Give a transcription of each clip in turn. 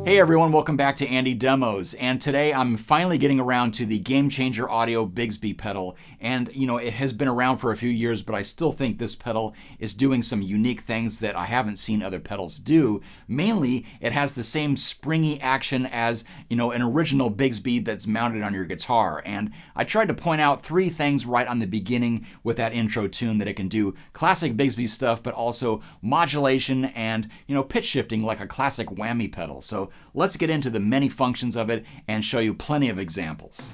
Hey everyone, welcome back to AndyDemos, and today I'm finally getting around to the Gamechanger Audio Bigsby pedal, and it has been around for a few years, but I still think this pedal is doing some unique things that I haven't seen other pedals do. Mainly, it has the same springy action as, an original Bigsby that's mounted on your guitar, and I tried to point out three things right on the beginning with that intro tune that it can do classic Bigsby stuff, but also modulation and, pitch shifting like a classic Whammy pedal. So let's get into the many functions of it and show you plenty of examples.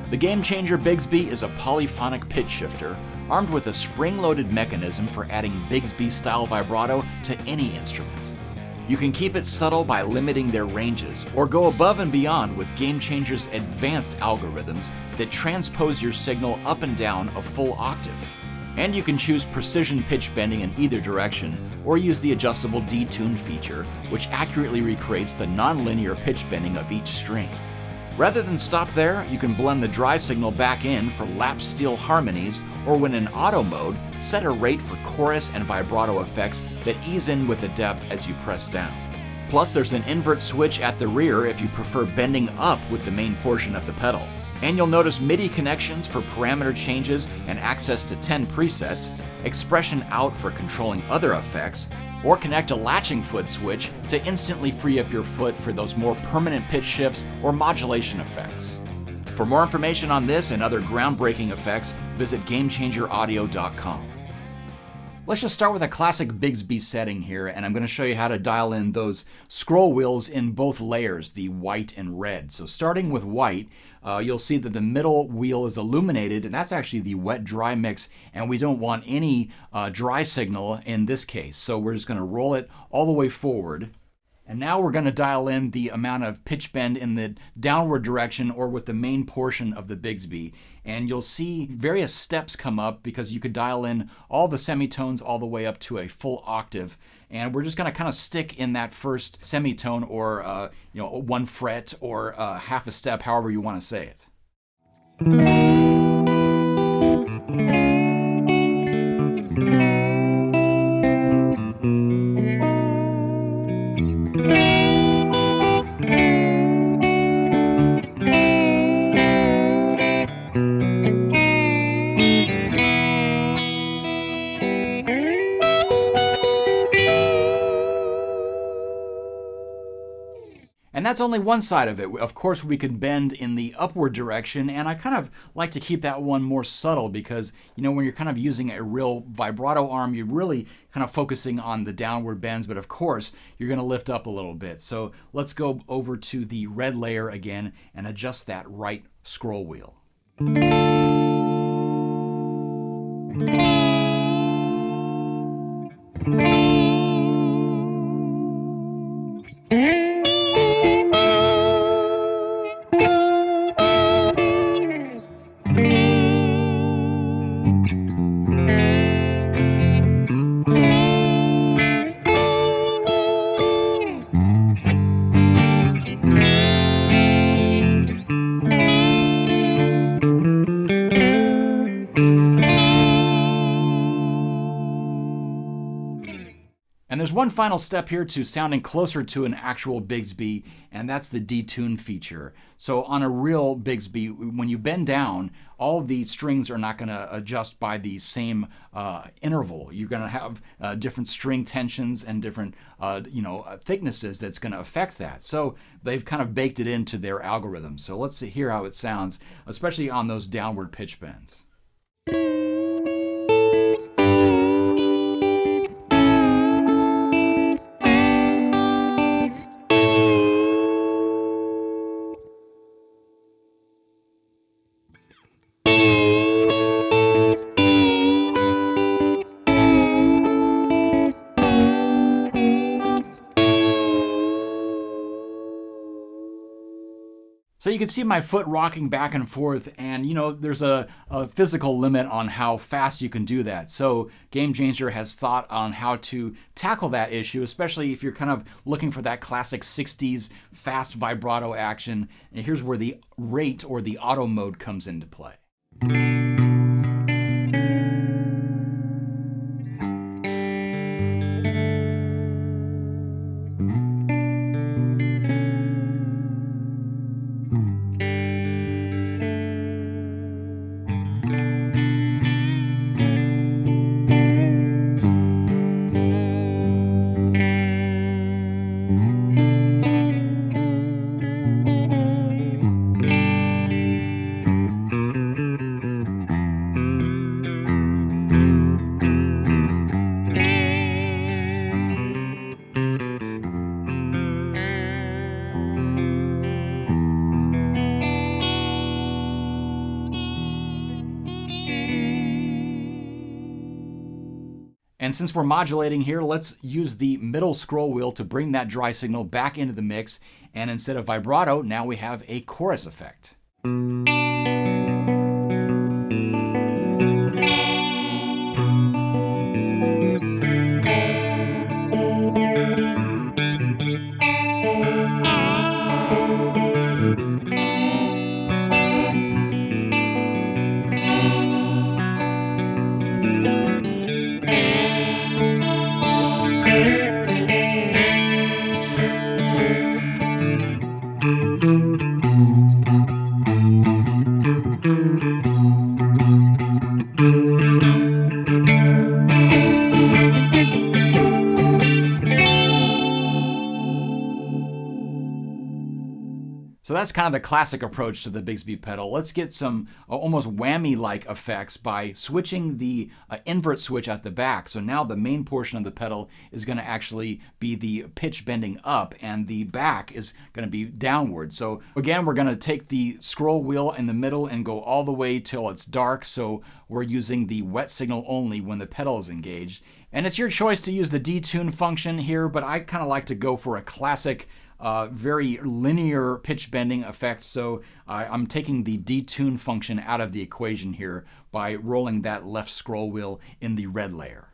The Gamechanger Bigsby is a polyphonic pitch shifter armed with a spring-loaded mechanism for adding Bigsby-style vibrato to any instrument. You can keep it subtle by limiting their ranges, or go above and beyond with Gamechanger's advanced algorithms that transpose your signal up and down a full octave. And you can choose precision pitch bending in either direction, or use the adjustable Dtune feature, which accurately recreates the nonlinear pitch bending of each string. Rather than stop there, you can blend the dry signal back in for lap steel harmonies, or when in auto mode, set a rate for chorus and vibrato effects that ease in with the depth as you press down. Plus, there's an invert switch at the rear if you prefer bending up with the main portion of the pedal. And you'll notice MIDI connections for parameter changes and access to 10 presets, expression out for controlling other effects, or connect a latching foot switch to instantly free up your foot for those more permanent pitch shifts or modulation effects. For more information on this and other groundbreaking effects, visit GameChangerAudio.com. Let's just start with a classic Bigsby setting here, and I'm going to show you how to dial in those scroll wheels in both layers, the white and red. So starting with white, you'll see that the middle wheel is illuminated, and that's actually the wet-dry mix, and we don't want any dry signal in this case. So we're just going to roll it all the way forward. And now we're going to dial in the amount of pitch bend in the downward direction or with the main portion of the Bigsby. And you'll see various steps come up because you could dial in all the semitones all the way up to a full octave. And we're just going to kind of stick in that first semitone or, one fret or half a step, however you want to say it. And that's only one side of it. Of course, we could bend in the upward direction, and I kind of like to keep that one more subtle because, when you're kind of using a real vibrato arm, you're really kind of focusing on the downward bends, but of course, you're going to lift up a little bit. So let's go over to the red layer again and adjust that right scroll wheel. And there's one final step here to sounding closer to an actual Bigsby, and that's the detune feature. So on a real Bigsby, when you bend down, all of the strings are not going to adjust by the same interval. You're going to have different string tensions and different thicknesses that's going to affect that. So they've kind of baked it into their algorithm. So let's hear how it sounds, especially on those downward pitch bends. So you can see my foot rocking back and forth, and there's a physical limit on how fast you can do that. So Gamechanger has thought on how to tackle that issue, especially if you're kind of looking for that classic 60s fast vibrato action. And here's where the rate or the auto mode comes into play. And since we're modulating here, let's use the middle scroll wheel to bring that dry signal back into the mix. And instead of vibrato, now we have a chorus effect. So that's kind of the classic approach to the Bigsby pedal. Let's get some almost whammy-like effects by switching the invert switch at the back. So now the main portion of the pedal is going to actually be the pitch bending up, and the back is going to be downward. So again, we're going to take the scroll wheel in the middle and go all the way till it's dark. So we're using the wet signal only when the pedal is engaged. And it's your choice to use the detune function here, but I kind of like to go for a classic very linear pitch bending effect. So I'm taking the detune function out of the equation here by rolling that left scroll wheel in the red layer.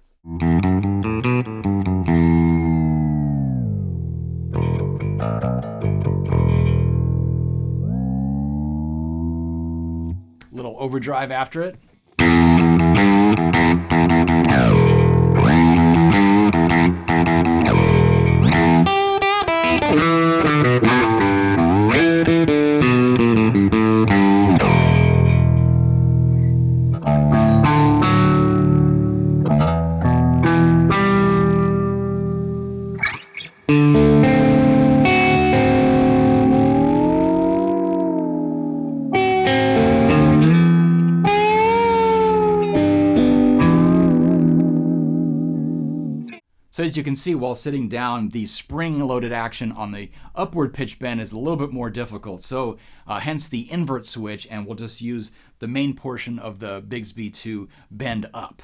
Little overdrive after it. So as you can see, while sitting down, the spring-loaded action on the upward pitch bend is a little bit more difficult. So hence the invert switch, and we'll just use the main portion of the Bigsby to bend up.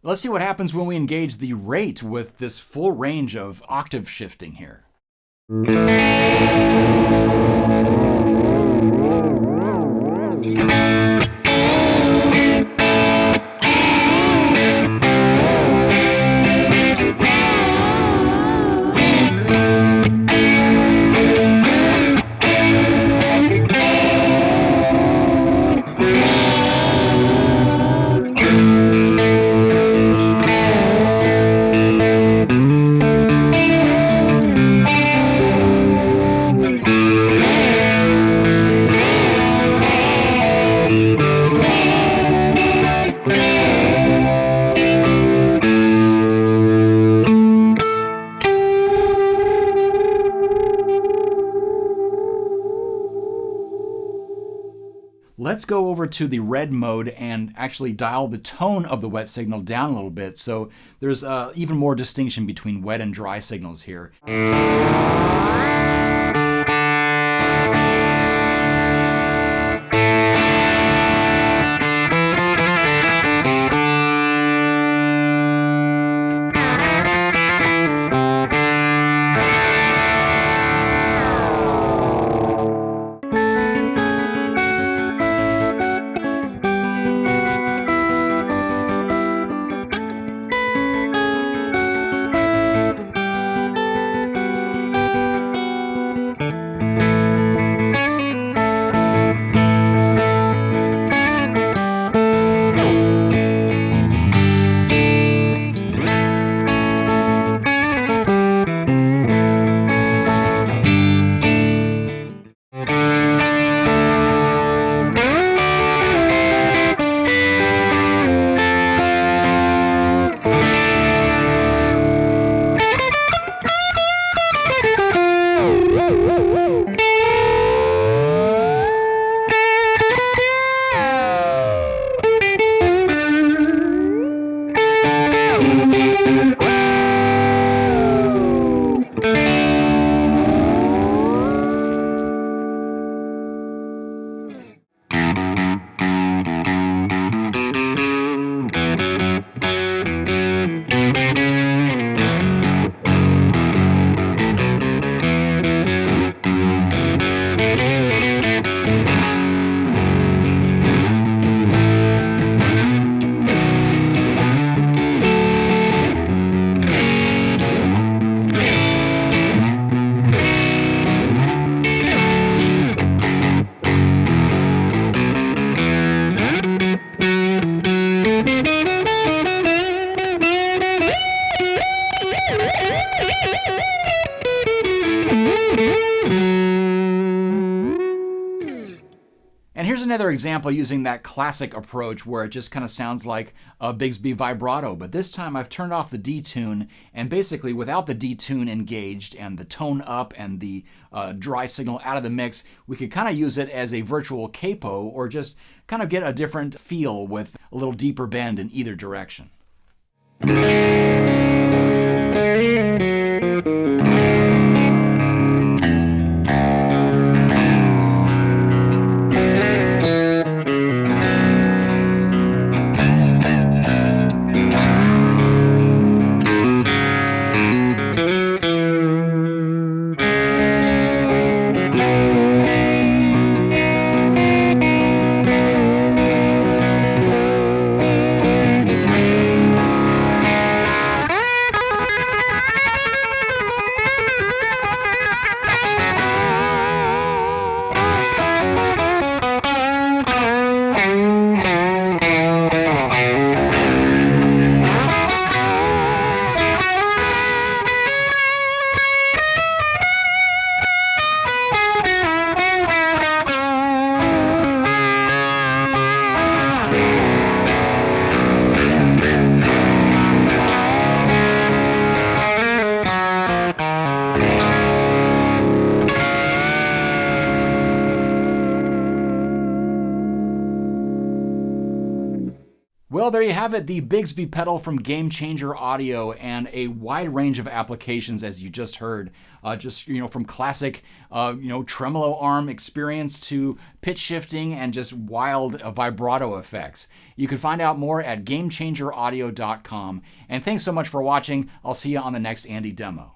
Let's see what happens when we engage the rate with this full range of octave shifting here. Let's go over to the red mode and actually dial the tone of the wet signal down a little bit, so there's even more distinction between wet and dry signals here. And here's another example using that classic approach where it just kind of sounds like a Bigsby vibrato, but this time I've turned off the detune, and basically without the detune engaged and the tone up and the dry signal out of the mix, we could kind of use it as a virtual capo or just kind of get a different feel with a little deeper bend in either direction. Well, there you have it, the Bigsby pedal from Gamechanger Audio, and a wide range of applications, as you just heard. From classic, tremolo arm experience to pitch shifting and just wild vibrato effects. You can find out more at GameChangerAudio.com. And thanks so much for watching. I'll see you on the next Andy Demo.